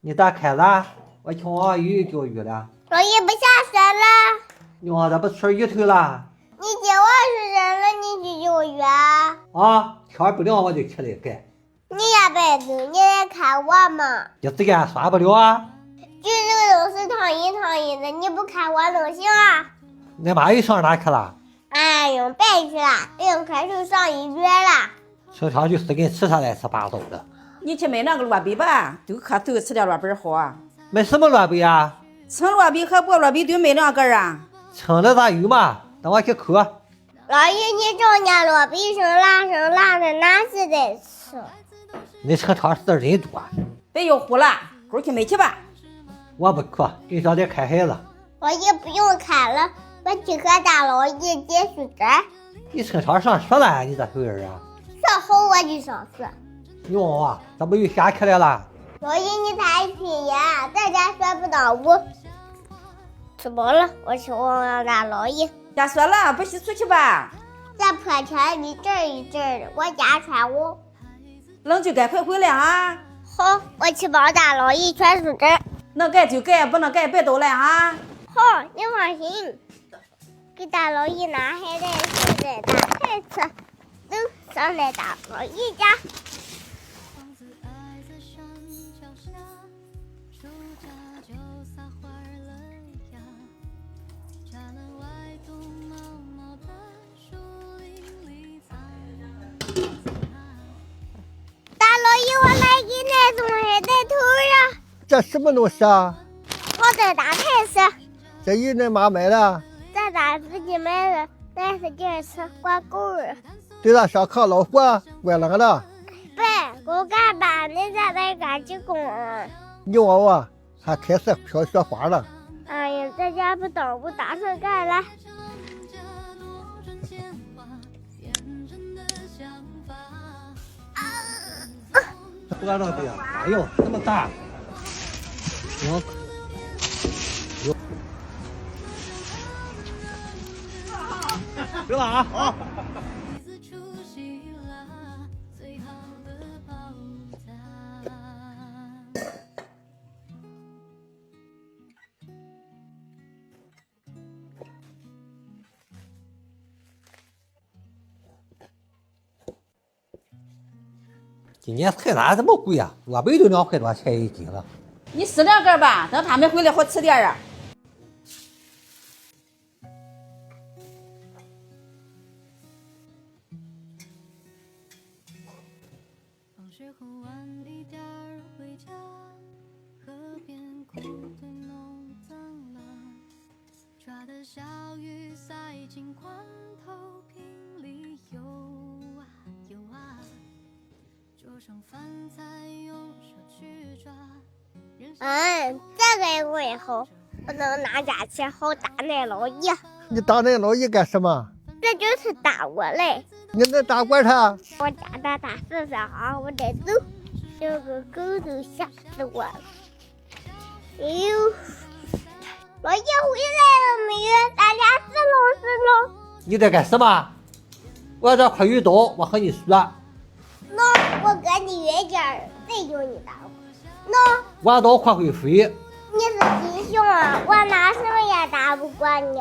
你咋开了？我听我鱼钓鱼了。老爷不下水了。娘，这不吃鱼头了？你接我是人了，你去钓鱼啊？啊，天不亮我就起来干。你也白走，你来看我嘛？一只眼算不了啊。举这个都是烫一的，你不看我能行啊？那妈又上哪去了？哎呦，别去了，用开水上医院了。经常就是给吃上来吃八糟的。你去买那个萝卜吧，都可都吃点萝卜好。买什么萝卜呀？青萝卜和白萝卜都买2根啊。青的咋有嘛？等我去抠。老爷，你找家萝卜生辣的，哪是在吃？你城超市人多。别要呼了，过去买去吧。我不去，给小弟看孩子。老爷不用看了，我去和大老爷借书针。你城超上学了，你这回人啊？学好我就上学。哟啊，这不又下课来了？老爷你太皮呀，在家学不到我。吃饱了，我去望大老爷。瞎说了，不许出去吧。这破天一阵的，我家穿我。冷就赶快回来啊。好，我去帮大老爷穿书针。能盖就盖，不能盖别捣乱啊。好，你放心。给大老爷拿海带，现在打开吃。走，上来大老爷家。大老爷，我来给你送海带头呀。这什么东西啊？我在打开吃。这鱼恁妈买的？咱家自己买的，但是这吃挂钩儿。对了，上炕老火，怪冷的。别，给我干吧，你咋在干起工啊？你问我，还开始飘雪花了。哎呀，在家不等，我打算干了。多少个呀？哎呦，这么大！我有，对了啊！好。今年菜咋这么贵啊？萝卜都2块多钱一斤了。你撕2根吧，等他们回来好吃点啊。放学后晚一点回家，河边枯的弄脏了，抓的小鱼塞进罐头瓶里游啊游啊，桌上饭菜用手去抓。这个也会好，我能拿家去好打那老爷。你打那老爷干什么？这就是打我嘞。你能打管他？我家的大四三好，我得走。这个狗都吓死我了。哎呦，老爷回来了没有？大家撕拢。你在干什么？我这块鱼刀，我和你说。喏，我跟你约架，谁叫你打我？喏，弯刀快会飞。你是英雄啊！我拿什么也打不过你。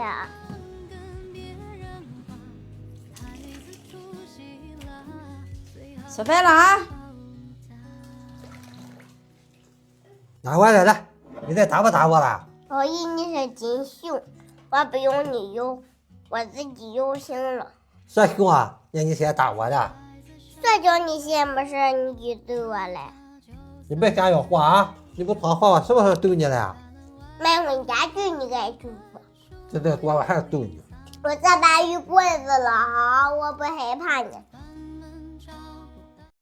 吃饭了啊！拿过来了，你再打不打我了？老爷，你是金熊，我不用你游，我自己游行了。啥熊啊？让你先打我的。谁叫你闲没事你就逗我来？你别瞎要话啊！你不说话，我是不是逗你了？买回家具你该住不？这再多我还是逗你。我这把鱼棍子了哈，我不害怕你。